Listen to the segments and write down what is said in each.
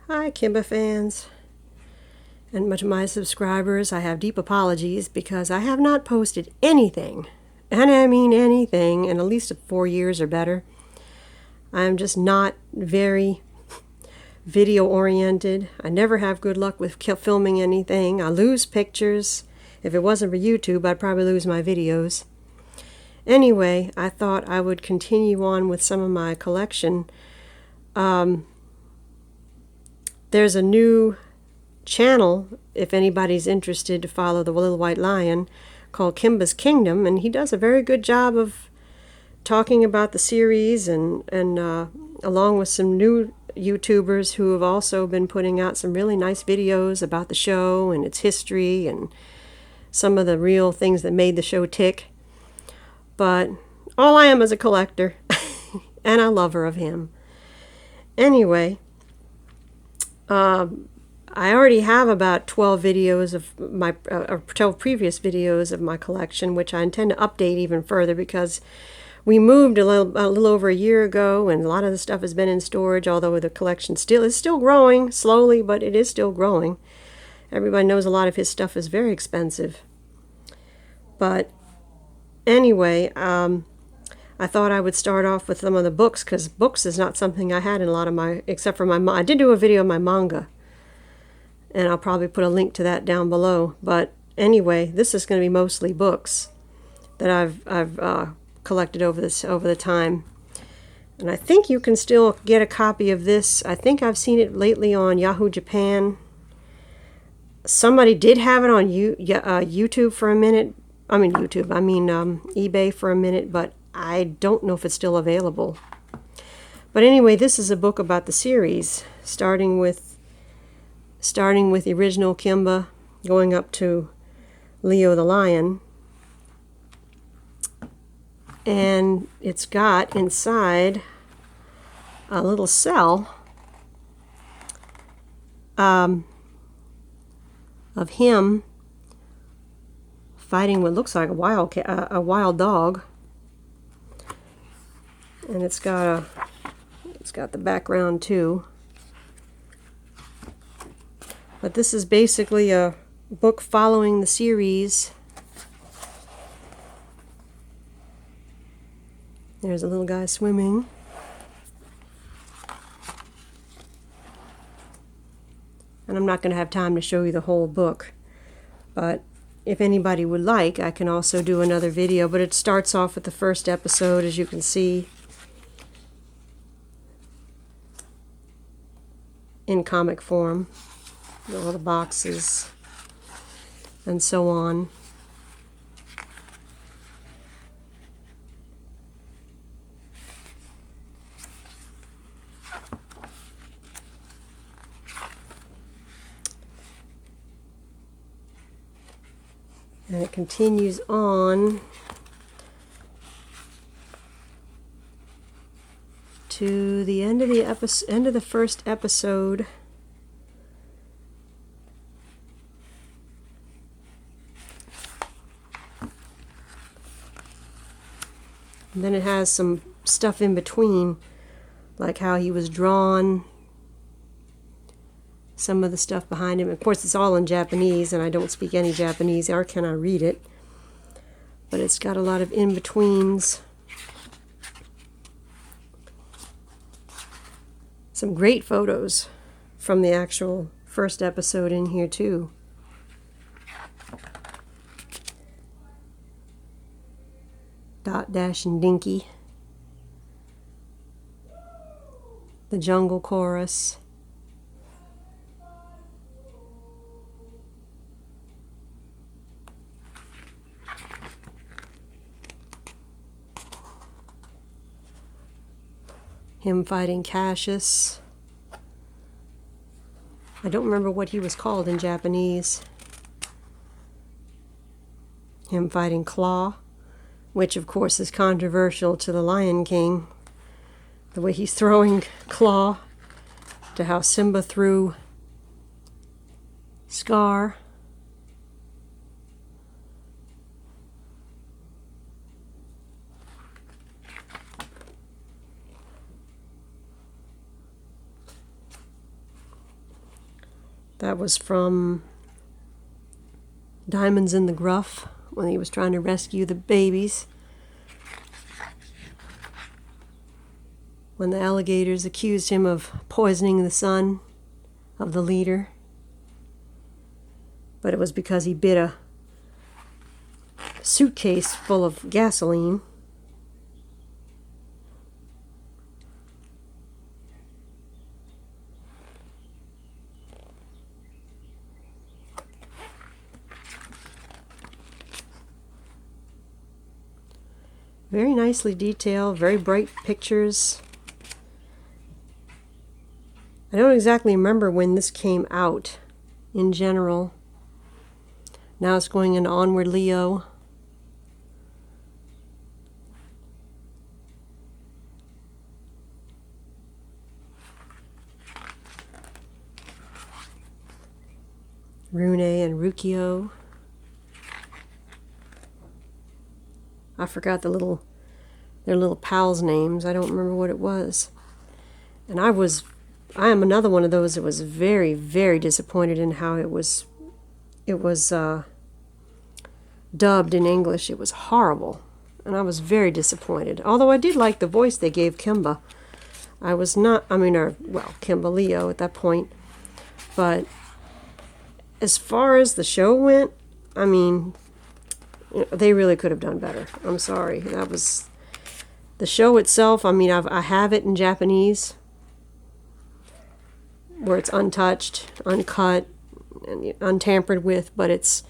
Hi, Kimba fans, and to my subscribers, I have deep apologies because I have not posted anything, and I mean anything, in at least 4 years or better. I'm just not very video oriented. I never have good luck with filming anything. I lose pictures. If it wasn't for YouTube, I'd probably lose my videos. Anyway, I thought I would continue on with some of my collection. There's a new channel, if anybody's interested to follow the Little White Lion, called Kimba's Kingdom, and he does a very good job of talking about the series and along with some new YouTubers who have also been putting out some really nice videos about the show and its history and some of the real things that made the show tick. But all I am is a collector, and a lover of him. Anyway, I already have about 12 videos of my 12 previous videos of my collection, which I intend to update even further because we moved a little over a year ago, and a lot of the stuff has been in storage, although the collection is still growing slowly, but it is still growing. Everybody knows a lot of his stuff is very expensive. But anyway, I thought I would start off with some of the books, because books is not something I had in a lot of my, except for I did do a video of my manga, and I'll probably put a link to that down below. But anyway, this is going to be mostly books that I've collected over the time. And I think you can still get a copy of this. I think I've seen it lately on Yahoo Japan. Somebody did have it on YouTube for a minute. eBay for a minute, but I don't know if it's still available. But anyway, this is a book about the series, starting with the original Kimba, going up to Leo the Lion. And it's got inside a little cell of him fighting what looks like a wild dog, and it's got the background too. But this is basically a book following the series. There's a little guy swimming. And I'm not going to have time to show you the whole book, but if anybody would like, I can also do another video. But it starts off with the first episode, as you can see, in comic form, all the boxes and so on. And it continues on to the end of the first episode. And then it has some stuff in between, like how he was drawn, some of the stuff behind him. Of course, it's all in Japanese, and I don't speak any Japanese, or can I read it. But it's got a lot of in-betweens. Some great photos from the actual first episode in here, too. Dot, Dash, and Dinky. The Jungle Chorus. Him fighting Cassius. I don't remember what he was called in Japanese. Him fighting Claw, which of course is controversial to the Lion King. The way he's throwing Claw, to how Simba threw Scar. That was from Diamonds in the Gruff, when he was trying to rescue the babies. When the alligators accused him of poisoning the son of the leader. But it was because he bit a suitcase full of gasoline. Very nicely detailed, very bright pictures. I don't exactly remember when this came out in general. Now it's going into Onward Leo. Rune and Rukio. I forgot their little pals' names. I don't remember what it was. And I am another one of those that was very, very disappointed in how it was dubbed in English. It was horrible. And I was very disappointed. Although I did like the voice they gave Kimba. Kimba Leo at that point. But as far as the show went, I mean, they really could have done better. I'm sorry. That was the show itself. I mean, I have it in Japanese, where it's untouched, uncut, and untampered with. But it's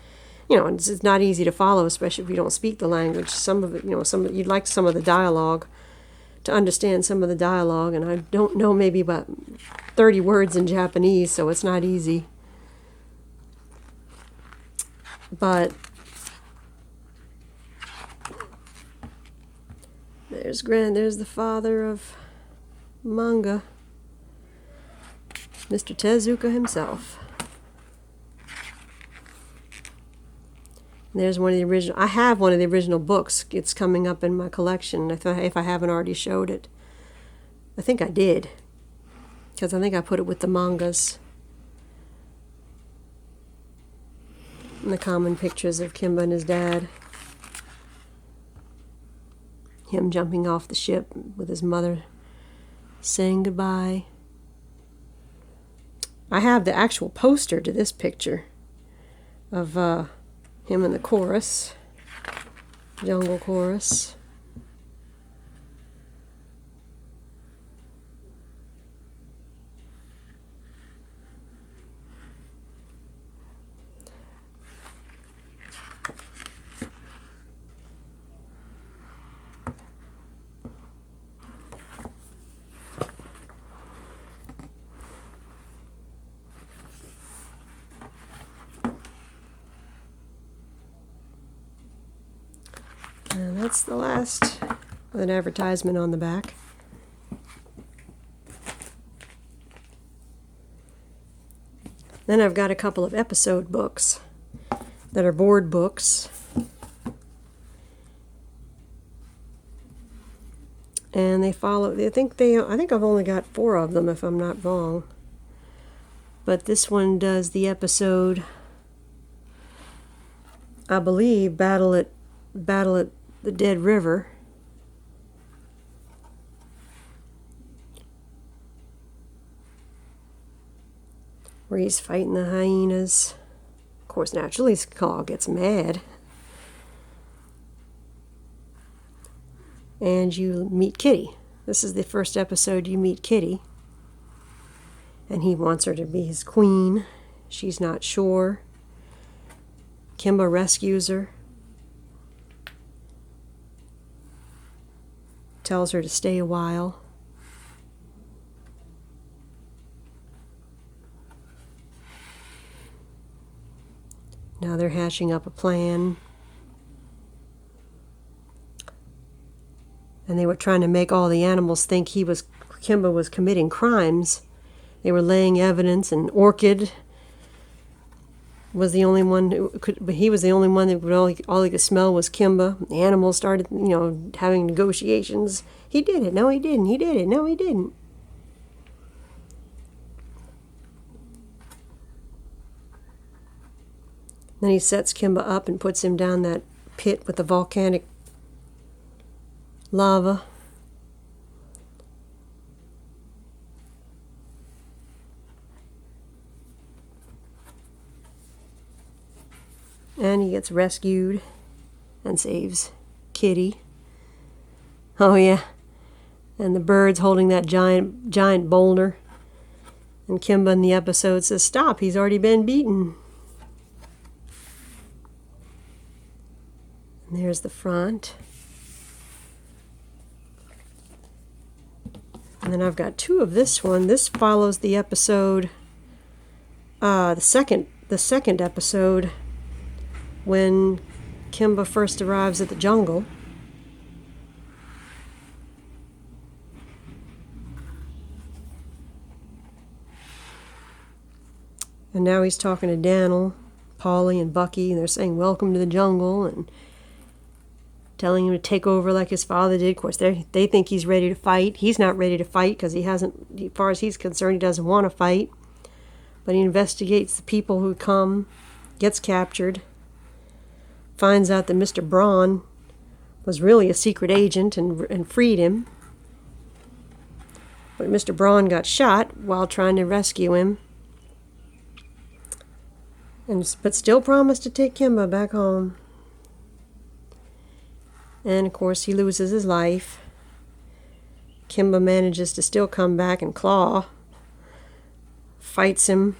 not easy to follow, especially if you don't speak the language. Some of it, you'd like some of the dialogue to understand some of the dialogue, and I don't know maybe about 30 words in Japanese, so it's not easy. But there's the father of manga, Mr. Tezuka himself. And there's one of the original. I have one of the original books. It's coming up in my collection if I haven't already showed it. I think I did, because I think I put it with the mangas. And the common pictures of Kimba and his dad. Him jumping off the ship with his mother saying goodbye. I have the actual poster to this picture of him in the chorus, jungle chorus. And that's the last with an advertisement on the back. Then I've got a couple of episode books that are board books. And I think I've only got 4 of them if I'm not wrong. But this one does the episode, I believe, Battle at the Dead River. Where he's fighting the hyenas. Of course, naturally, Skull gets mad. And you meet Kitty. This is the first episode you meet Kitty. And he wants her to be his queen. She's not sure. Kimba rescues her. Tells her to stay a while. Now they're hashing up a plan. And they were trying to make all the animals think Kimba was committing crimes. They were laying evidence, and Orchid was the only one but he was the only one that all he could smell was Kimba. The animals started, having negotiations. He did it. No, he didn't. He did it. No, he didn't. Then he sets Kimba up and puts him down that pit with the volcanic lava. And he gets rescued and saves Kitty. Oh yeah. And the bird's holding that giant boulder. And Kimba in the episode says, "Stop, he's already been beaten." And there's the front. And then I've got two of this one. This follows the episode, the second episode, when Kimba first arrives at the jungle. And now he's talking to Daniel, Polly, and Bucky, and they're saying, "Welcome to the jungle," and telling him to take over like his father did. Of course, they think he's ready to fight. He's not ready to fight because he hasn't, as far as he's concerned, he doesn't want to fight. But he investigates the people who come, gets captured, finds out that Mr. Braun was really a secret agent and freed him. But Mr. Braun got shot while trying to rescue him. But still promised to take Kimba back home. And of course he loses his life. Kimba manages to still come back and claw. Fights him.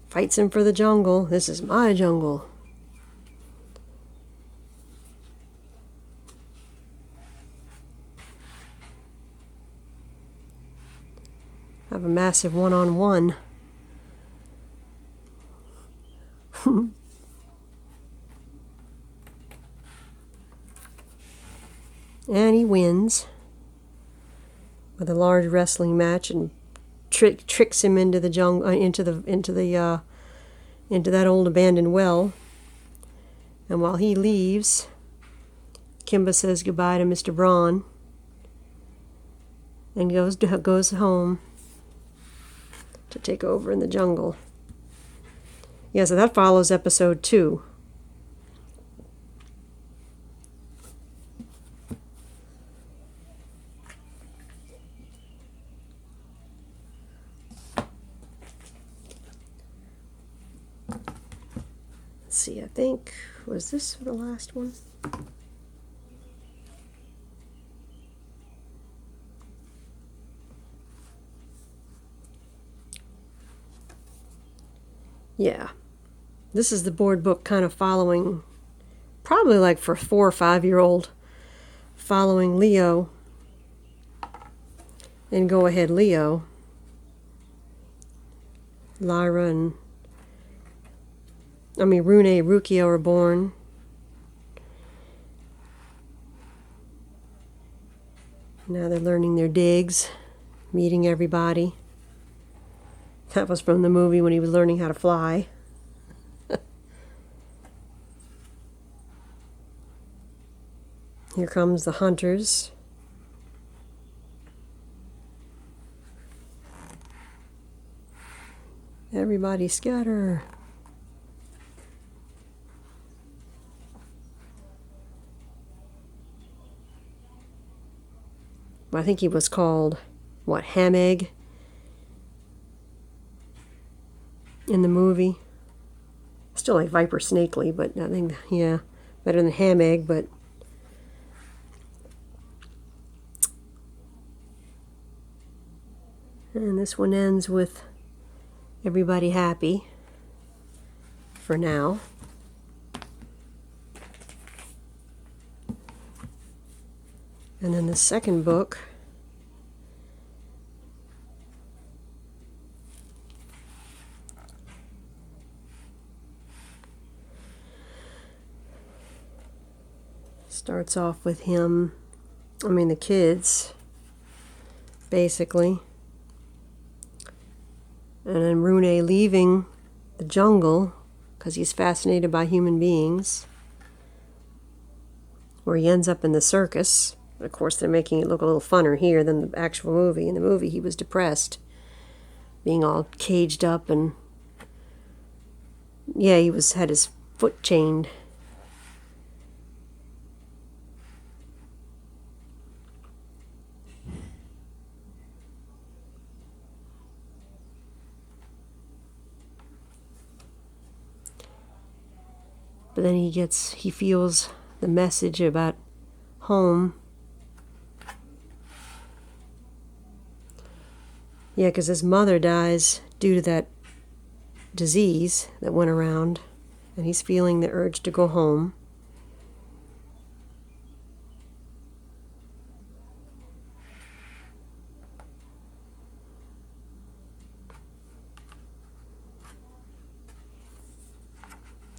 Fights him for the jungle. This is my jungle. Have a massive one-on-one. And he wins with a large wrestling match and tricks him into the jungle, into that old abandoned well. And while he leaves, Kimba says goodbye to Mr. Braun and goes home to take over in the jungle. Yeah, so that follows episode 2. Let's see, I think, was this the last one? Yeah. This is the board book kind of following, probably like for 4 or 5-year-old, following Leo and Go Ahead Leo. Lyra and Rune and Rukio are born. Now they're learning their digs, meeting everybody. That was from the movie when he was learning how to fly. Here comes the hunters. Everybody scatter. I think he was called, Hamegg in the movie. Still like Viper Snakely, but I think, yeah, better than Hamegg, but and this one ends with everybody happy for now. And then the second book starts off with him, the kids, basically. And then Rune leaving the jungle because he's fascinated by human beings, where he ends up in the circus. Of course, they're making it look a little funner here than the actual movie. In the movie, he was depressed. being all caged up, and yeah, he had his foot chained. But then he feels the message about home. Yeah, because his mother dies due to that disease that went around, and he's feeling the urge to go home.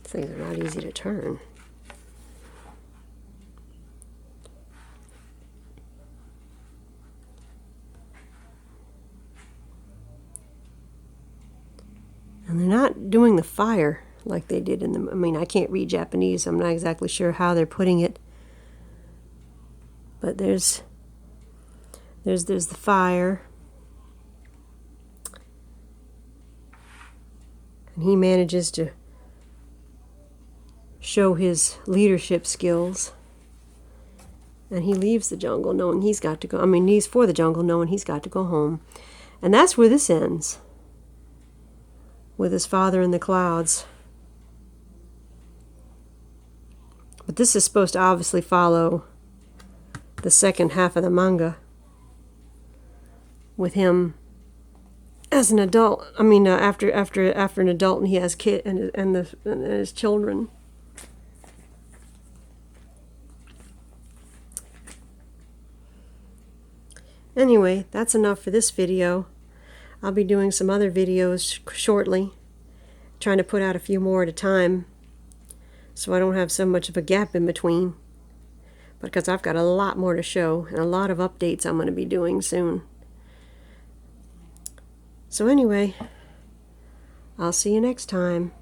Things are not easy to turn. And they're not doing the fire like they did in the... I mean, I can't read Japanese, so I'm not exactly sure how they're putting it. But there's the fire. And he manages to show his leadership skills. And he leaves the jungle knowing he's got to go. I mean, he's for the jungle knowing he's got to go home. And that's where this ends. With his father in the clouds. But this is supposed to obviously follow the second half of the manga. With him as an adult. I mean, after an adult, and he has kid and his children. Anyway, that's enough for this video. I'll be doing some other videos shortly, trying to put out a few more at a time so I don't have so much of a gap in between, because I've got a lot more to show and a lot of updates I'm going to be doing soon. So anyway, I'll see you next time.